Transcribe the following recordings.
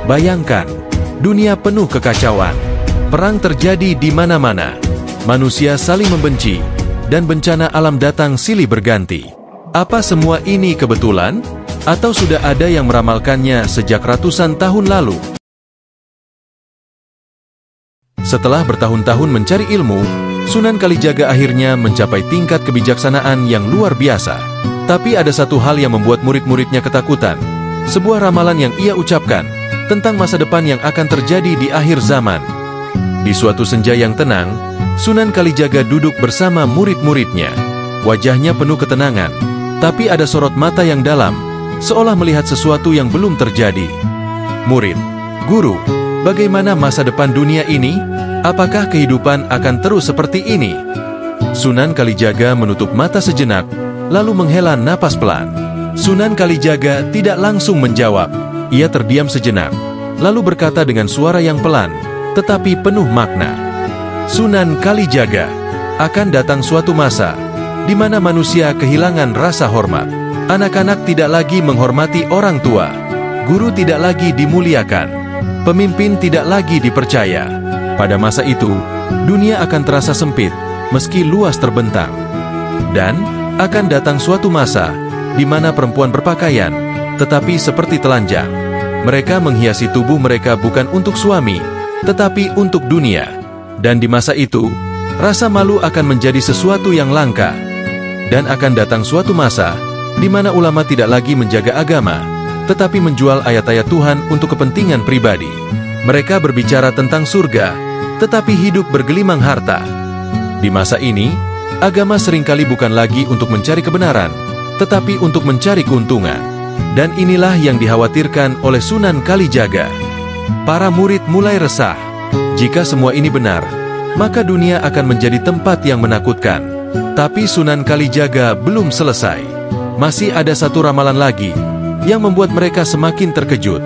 Bayangkan, dunia penuh kekacauan. Perang terjadi di mana-mana. Manusia saling membenci, dan bencana alam datang silih berganti. Apa semua ini kebetulan? Atau sudah ada yang meramalkannya sejak ratusan tahun lalu? Setelah bertahun-tahun mencari ilmu, Sunan Kalijaga akhirnya mencapai tingkat kebijaksanaan yang luar biasa. Tapi ada satu hal yang membuat murid-muridnya ketakutan. Sebuah ramalan yang ia ucapkan tentang masa depan yang akan terjadi di akhir zaman. Di suatu senja yang tenang, Sunan Kalijaga duduk bersama murid-muridnya. Wajahnya penuh ketenangan, tapi ada sorot mata yang dalam, seolah melihat sesuatu yang belum terjadi. Murid, guru, bagaimana masa depan dunia ini? Apakah kehidupan akan terus seperti ini? Sunan Kalijaga menutup mata sejenak, lalu menghela napas pelan. Sunan Kalijaga tidak langsung menjawab. Ia terdiam sejenak, lalu berkata dengan suara yang pelan, tetapi penuh makna. Sunan Kalijaga, akan datang suatu masa di mana manusia kehilangan rasa hormat. Anak-anak tidak lagi menghormati orang tua. Guru tidak lagi dimuliakan. Pemimpin tidak lagi dipercaya. Pada masa itu, dunia akan terasa sempit, meski luas terbentang. Dan akan datang suatu masa di mana perempuan berpakaian, tetapi seperti telanjang. Mereka menghiasi tubuh mereka bukan untuk suami, tetapi untuk dunia. Dan di masa itu, rasa malu akan menjadi sesuatu yang langka. Dan akan datang suatu masa di mana ulama tidak lagi menjaga agama, tetapi menjual ayat-ayat Tuhan untuk kepentingan pribadi. Mereka berbicara tentang surga, tetapi hidup bergelimang harta. Di masa ini, agama seringkali bukan lagi untuk mencari kebenaran, tetapi untuk mencari keuntungan. Dan inilah yang dikhawatirkan oleh Sunan Kalijaga. Para murid mulai resah. Jika semua ini benar, maka dunia akan menjadi tempat yang menakutkan. Tapi Sunan Kalijaga belum selesai. Masih ada satu ramalan lagi yang membuat mereka semakin terkejut.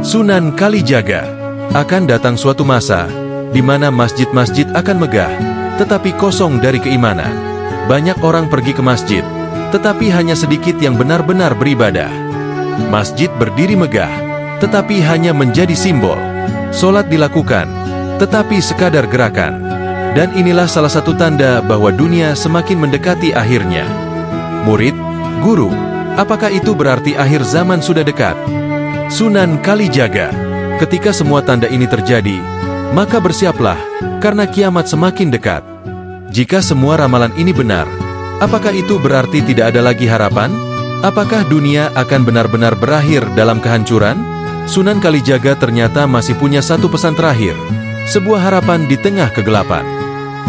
Sunan Kalijaga, akan datang suatu masa di mana masjid-masjid akan megah, tetapi kosong dari keimanan. Banyak orang pergi ke masjid, tetapi hanya sedikit yang benar-benar beribadah. Masjid berdiri megah, tetapi hanya menjadi simbol. Solat dilakukan, tetapi sekadar gerakan. Dan inilah salah satu tanda bahwa dunia semakin mendekati akhirnya. Murid, guru, apakah itu berarti akhir zaman sudah dekat? Sunan Kalijaga, ketika semua tanda ini terjadi, maka bersiaplah, karena kiamat semakin dekat. Jika semua ramalan ini benar, apakah itu berarti tidak ada lagi harapan? Apakah dunia akan benar-benar berakhir dalam kehancuran? Sunan Kalijaga ternyata masih punya satu pesan terakhir, sebuah harapan di tengah kegelapan.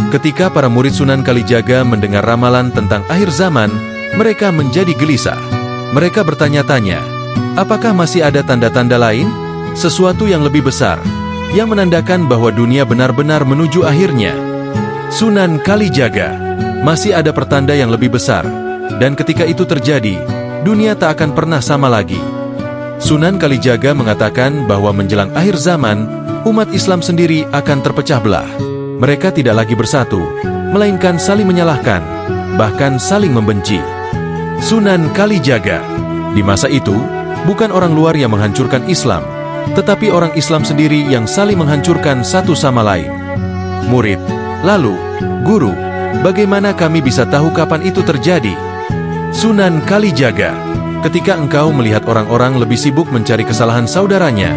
Ketika para murid Sunan Kalijaga mendengar ramalan tentang akhir zaman, mereka menjadi gelisah. Mereka bertanya-tanya, apakah masih ada tanda-tanda lain? Sesuatu yang lebih besar, yang menandakan bahwa dunia benar-benar menuju akhirnya. Sunan Kalijaga, masih ada pertanda yang lebih besar, dan ketika itu terjadi, dunia tak akan pernah sama lagi. Sunan Kalijaga mengatakan bahwa menjelang akhir zaman, umat Islam sendiri akan terpecah belah. Mereka tidak lagi bersatu, melainkan saling menyalahkan, bahkan saling membenci. Sunan Kalijaga, di masa itu, bukan orang luar yang menghancurkan Islam, tetapi orang Islam sendiri yang saling menghancurkan satu sama lain. Murid, lalu, guru, bagaimana kami bisa tahu kapan itu terjadi? Sunan Kalijaga, ketika engkau melihat orang-orang lebih sibuk mencari kesalahan saudaranya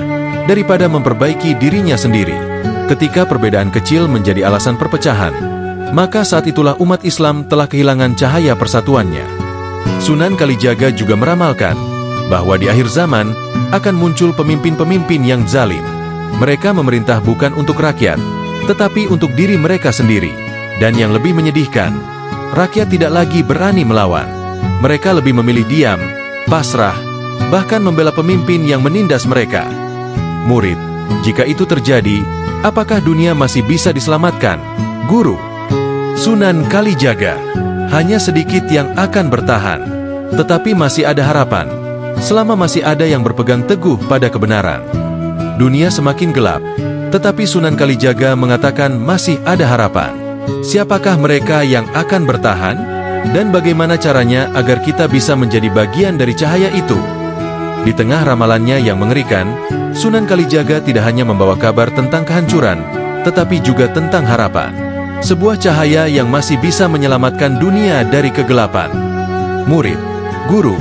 daripada memperbaiki dirinya sendiri. Ketika perbedaan kecil menjadi alasan perpecahan, maka saat itulah umat Islam telah kehilangan cahaya persatuannya. Sunan Kalijaga juga meramalkan bahwa di akhir zaman akan muncul pemimpin-pemimpin yang zalim. Mereka memerintah bukan untuk rakyat, tetapi untuk diri mereka sendiri. Dan yang lebih menyedihkan, rakyat tidak lagi berani melawan. Mereka lebih memilih diam, pasrah, bahkan membela pemimpin yang menindas mereka. Murid, jika itu terjadi, apakah dunia masih bisa diselamatkan? Guru, Sunan Kalijaga, hanya sedikit yang akan bertahan, tetapi masih ada harapan, selama masih ada yang berpegang teguh pada kebenaran. Dunia semakin gelap, tetapi Sunan Kalijaga mengatakan masih ada harapan. Siapakah mereka yang akan bertahan? Dan bagaimana caranya agar kita bisa menjadi bagian dari cahaya itu? Di tengah ramalannya yang mengerikan, Sunan Kalijaga tidak hanya membawa kabar tentang kehancuran, tetapi juga tentang harapan. Sebuah cahaya yang masih bisa menyelamatkan dunia dari kegelapan. Murid, guru,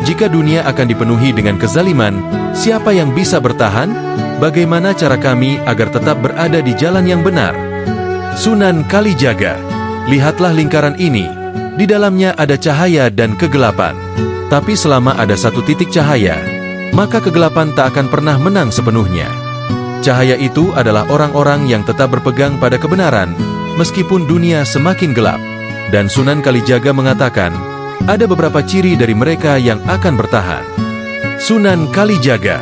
jika dunia akan dipenuhi dengan kezaliman, siapa yang bisa bertahan? Bagaimana cara kami agar tetap berada di jalan yang benar? Sunan Kalijaga, lihatlah lingkaran ini. Di dalamnya ada cahaya dan kegelapan. Tapi selama ada satu titik cahaya, maka kegelapan tak akan pernah menang sepenuhnya. Cahaya itu adalah orang-orang yang tetap berpegang pada kebenaran, meskipun dunia semakin gelap. Dan Sunan Kalijaga mengatakan, ada beberapa ciri dari mereka yang akan bertahan. Sunan Kalijaga,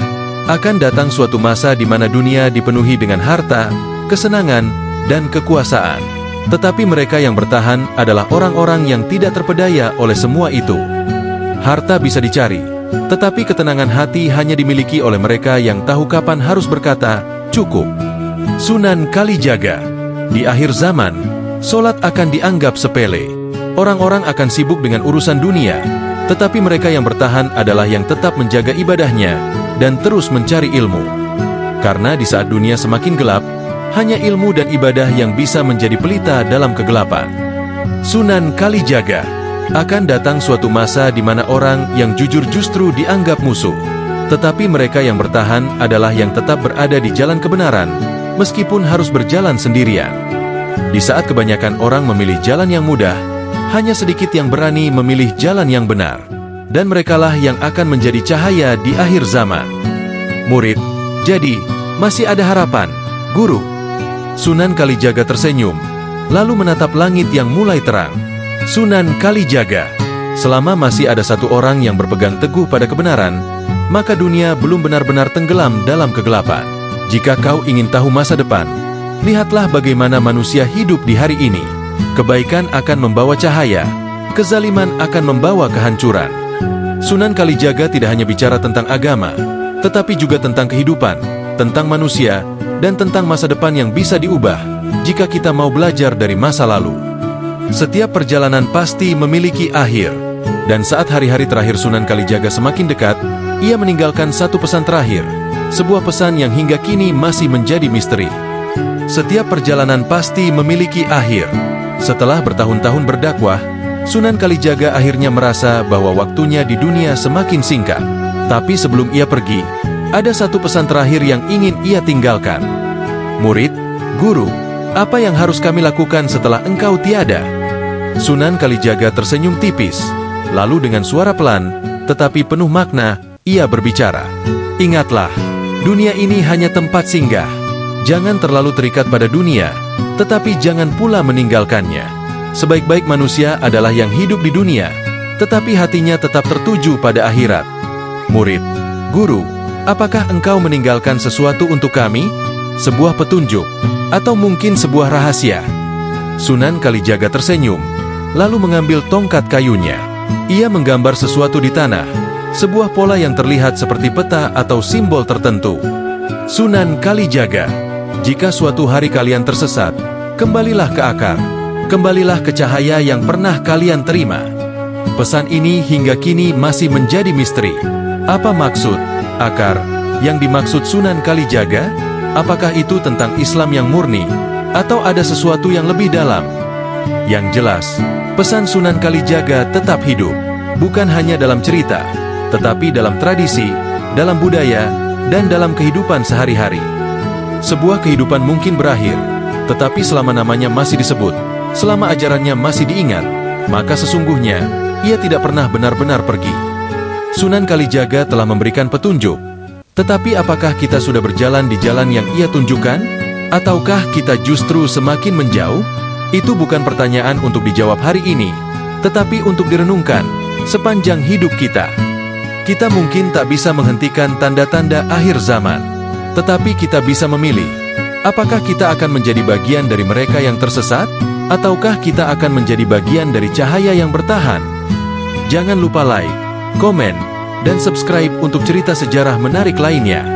akan datang suatu masa di mana dunia dipenuhi dengan harta, kesenangan, dan kekuasaan. Tetapi mereka yang bertahan adalah orang-orang yang tidak terpedaya oleh semua itu. Harta bisa dicari, tetapi ketenangan hati hanya dimiliki oleh mereka yang tahu kapan harus berkata, cukup. Sunan Kalijaga, di akhir zaman, solat akan dianggap sepele. Orang-orang akan sibuk dengan urusan dunia, tetapi mereka yang bertahan adalah yang tetap menjaga ibadahnya dan terus mencari ilmu. Karena di saat dunia semakin gelap, hanya ilmu dan ibadah yang bisa menjadi pelita dalam kegelapan. Sunan Kalijaga, akan datang suatu masa di mana orang yang jujur justru dianggap musuh. Tetapi mereka yang bertahan adalah yang tetap berada di jalan kebenaran, meskipun harus berjalan sendirian. Di saat kebanyakan orang memilih jalan yang mudah, hanya sedikit yang berani memilih jalan yang benar. Dan merekalah yang akan menjadi cahaya di akhir zaman. Murid, jadi, masih ada harapan, guru. Sunan Kalijaga tersenyum, lalu menatap langit yang mulai terang. Sunan Kalijaga, selama masih ada satu orang yang berpegang teguh pada kebenaran, maka dunia belum benar-benar tenggelam dalam kegelapan. Jika kau ingin tahu masa depan, lihatlah bagaimana manusia hidup di hari ini. Kebaikan akan membawa cahaya, kezaliman akan membawa kehancuran. Sunan Kalijaga tidak hanya bicara tentang agama, tetapi juga tentang kehidupan, tentang manusia, dan tentang masa depan yang bisa diubah jika kita mau belajar dari masa lalu. Setiap perjalanan pasti memiliki akhir, dan saat hari-hari terakhir Sunan Kalijaga semakin dekat, ia meninggalkan satu pesan terakhir, sebuah pesan yang hingga kini masih menjadi misteri. Setiap perjalanan pasti memiliki akhir. Setelah bertahun-tahun berdakwah, Sunan Kalijaga akhirnya merasa bahwa waktunya di dunia semakin singkat. Tapi sebelum ia pergi, ada satu pesan terakhir yang ingin ia tinggalkan. Murid, guru, apa yang harus kami lakukan setelah engkau tiada? Sunan Kalijaga tersenyum tipis, lalu dengan suara pelan, tetapi penuh makna, ia berbicara. Ingatlah, dunia ini hanya tempat singgah. Jangan terlalu terikat pada dunia, tetapi jangan pula meninggalkannya. Sebaik-baik manusia adalah yang hidup di dunia, tetapi hatinya tetap tertuju pada akhirat. Murid, guru, apakah engkau meninggalkan sesuatu untuk kami? Sebuah petunjuk, atau mungkin sebuah rahasia? Sunan Kalijaga tersenyum, lalu mengambil tongkat kayunya. Ia menggambar sesuatu di tanah, sebuah pola yang terlihat seperti peta atau simbol tertentu. Sunan Kalijaga, jika suatu hari kalian tersesat, kembalilah ke akar, kembalilah ke cahaya yang pernah kalian terima. Pesan ini hingga kini masih menjadi misteri. Apa maksud akar yang dimaksud Sunan Kalijaga? Apakah itu tentang Islam yang murni, atau ada sesuatu yang lebih dalam? Yang jelas, pesan Sunan Kalijaga tetap hidup, bukan hanya dalam cerita, tetapi dalam tradisi, dalam budaya, dan dalam kehidupan sehari-hari. Sebuah kehidupan mungkin berakhir, tetapi selama namanya masih disebut, selama ajarannya masih diingat, maka sesungguhnya ia tidak pernah benar-benar pergi. Sunan Kalijaga telah memberikan petunjuk, tetapi apakah kita sudah berjalan di jalan yang ia tunjukkan? Ataukah kita justru semakin menjauh? Itu bukan pertanyaan untuk dijawab hari ini, tetapi untuk direnungkan sepanjang hidup kita. Kita mungkin tak bisa menghentikan tanda-tanda akhir zaman, tetapi kita bisa memilih. Apakah kita akan menjadi bagian dari mereka yang tersesat? Ataukah kita akan menjadi bagian dari cahaya yang bertahan? Jangan lupa like, komen, dan subscribe untuk cerita sejarah menarik lainnya.